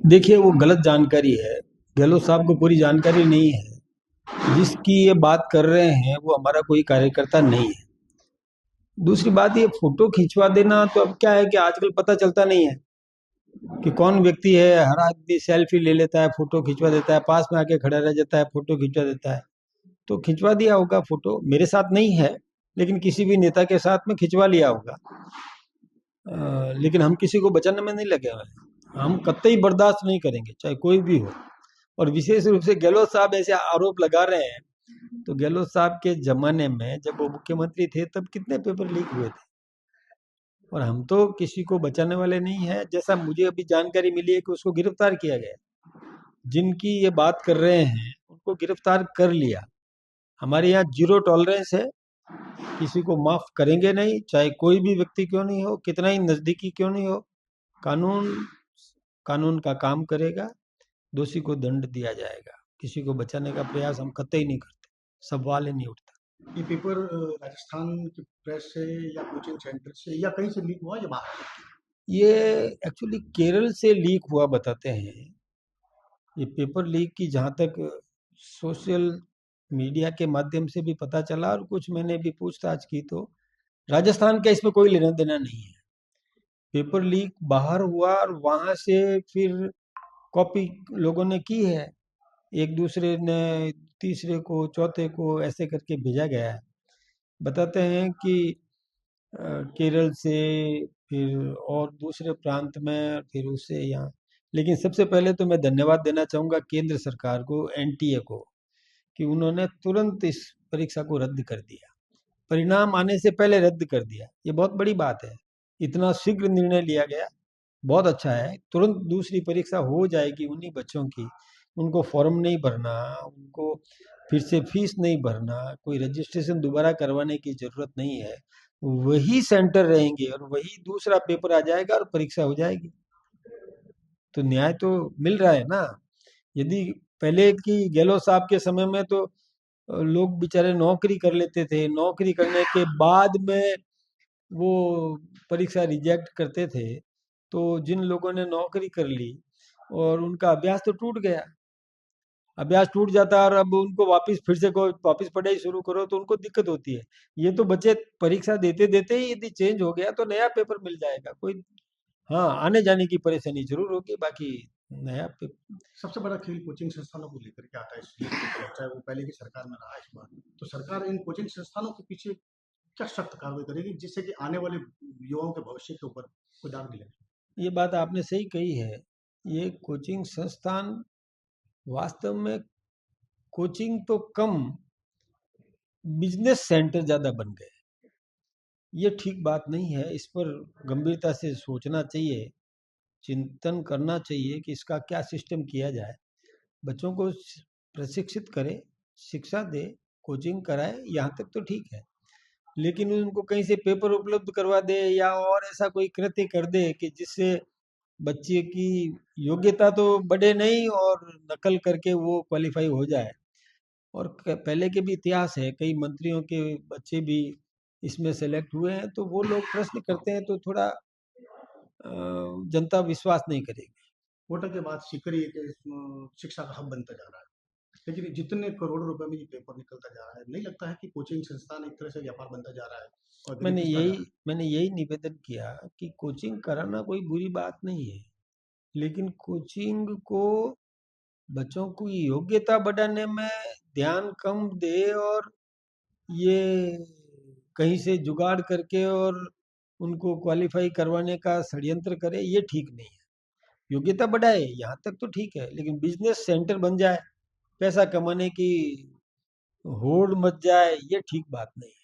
देखिए, वो गलत जानकारी है। गहलोत साहब को पूरी जानकारी नहीं है। जिसकी ये बात कर रहे हैं वो हमारा कोई कार्यकर्ता नहीं है। दूसरी बात, ये फोटो खिंचवा देना तो अब क्या है कि आजकल पता चलता नहीं है कि कौन व्यक्ति है। हर आदमी सेल्फी ले लेता है, फोटो खिंचवा देता है, पास में आके खड़ा रह जाता है, फोटो खिंचवा देता है। तो खिंचवा दिया होगा फोटो, मेरे साथ नहीं है, लेकिन किसी भी नेता के साथ में खिंचवा लिया होगा। लेकिन हम किसी को बचाने में नहीं लगे हुए हैं। हम कतई बर्दाश्त नहीं करेंगे, चाहे कोई भी हो। और विशेष रूप से गहलोत साहब ऐसे आरोप लगा रहे हैं, तो गहलोत साहब के जमाने में जब वो मुख्यमंत्री थे तब कितने पेपर लीक हुए थे। और हम तो किसी को बचाने वाले नहीं है। जैसा मुझे अभी जानकारी मिली है कि उसको गिरफ्तार किया गया, जिनकी ये बात कर रहे हैं उनको गिरफ्तार कर लिया। हमारे यहाँ जीरो टॉलरेंस है, किसी को माफ करेंगे नहीं, चाहे कोई भी व्यक्ति क्यों नहीं हो, कितना ही नजदीकी क्यों नहीं हो। कानून कानून का काम करेगा, दोषी को दंड दिया जाएगा। किसी को बचाने का प्रयास हम कतई नहीं करते, सवाल ही नहीं उठता। ये पेपर राजस्थान की प्रेस से या कोचिंग सेंटर से या कहीं से लीक हुआ या बाहर? ये एक्चुअली केरल से लीक हुआ बताते हैं। ये पेपर लीक की जहाँ तक सोशल मीडिया के माध्यम से भी पता चला और कुछ मैंने भी पूछताछ की, तो राजस्थान का इसमें कोई लेना देना नहीं है। पेपर लीक बाहर हुआ और वहां से फिर कॉपी लोगों ने की है, एक दूसरे ने तीसरे को चौथे को ऐसे करके भेजा गया है। बताते हैं कि केरल से, फिर और दूसरे प्रांत में, फिर उससे यहाँ। लेकिन सबसे पहले तो मैं धन्यवाद देना चाहूँगा केंद्र सरकार को, एनटीए को, कि उन्होंने तुरंत इस परीक्षा को रद्द कर दिया। परिणाम आने से पहले रद्द कर दिया, ये बहुत बड़ी बात है। इतना शीघ्र निर्णय लिया गया, बहुत अच्छा है। तुरंत दूसरी परीक्षा हो जाएगी उन्हीं बच्चों की। उनको फॉर्म नहीं भरना, उनको फिर से फीस नहीं भरना, कोई रजिस्ट्रेशन दोबारा करवाने की जरूरत नहीं है। वही सेंटर रहेंगे और वही दूसरा पेपर आ जाएगा और परीक्षा हो जाएगी। तो न्याय तो मिल रहा है ना। यदि पहले की गहलोत साहब के समय में तो लोग बेचारे नौकरी कर लेते थे, नौकरी करने के बाद में वो परीक्षा रिजेक्ट करते थे। तो जिन लोगों ने नौकरी कर ली और उनका अभ्यास तो टूट गया, अभ्यास टूट जाता है और अब उनको वापस फिर से को वापस पढ़ाई शुरू करो तो उनको दिक्कत होती है। ये तो बच्चे परीक्षा देते देते ही यदि चेंज हो गया तो नया पेपर मिल जाएगा कोई। हाँ, आने जाने की परेशानी जरूर होगी, बाकी नया पेपर। सबसे बड़ा खेल कोचिंग संस्थानों को लेकर के आता है, इसलिए चाहे वो पहले की सरकार में रहा इस बार। तो सरकार इन कोचिंग संस्थानों के पीछे क्या सख्त कार्रवाई करेगी जिससे कि आने वाले युवाओं के भविष्य के ऊपर कोई दाग नहीं लगे? ये बात आपने सही कही है। ये कोचिंग संस्थान वास्तव में कोचिंग तो कम, बिजनेस सेंटर ज्यादा बन गए। ये ठीक बात नहीं है, इस पर गंभीरता से सोचना चाहिए, चिंतन करना चाहिए कि इसका क्या सिस्टम किया जाए। बच्चों को प्रशिक्षित करे, शिक्षा दे, कोचिंग कराए, यहाँ तक तो ठीक है। लेकिन उनको कहीं से पेपर उपलब्ध करवा दे या और ऐसा कोई कृत्य कर दे कि जिससे बच्चे की योग्यता तो बढ़े नहीं और नकल करके वो क्वालिफाई हो जाए। और पहले के भी इतिहास है, कई मंत्रियों के बच्चे भी इसमें सेलेक्ट हुए हैं। तो वो लोग प्रश्न करते हैं तो थोड़ा जनता विश्वास नहीं करेगी। कोटा के बाद सीकर एक शिक्षा का हब बनता जा रहा है, लेकिन जितने करोड़ों रुपए में ये पेपर निकलता जा रहा है, नहीं लगता है कि कोचिंग संस्थान एक तरह से व्यापार बनता जा रहा है और मैंने गरीब पिसता जा यही रहा है? मैंने यही निवेदन किया कि कोचिंग कराना कोई बुरी बात नहीं है, लेकिन कोचिंग को बच्चों की योग्यता बढ़ाने में ध्यान कम दे और ये कहीं से जुगाड़ करके और उनको क्वालिफाई करवाने का षड्यंत्र करे, ये ठीक नहीं है। योग्यता बढ़ाए यहाँ तक तो ठीक है, लेकिन बिजनेस सेंटर बन जाए, पैसा कमाने की होड़ मच जाए, ये ठीक बात नहीं है।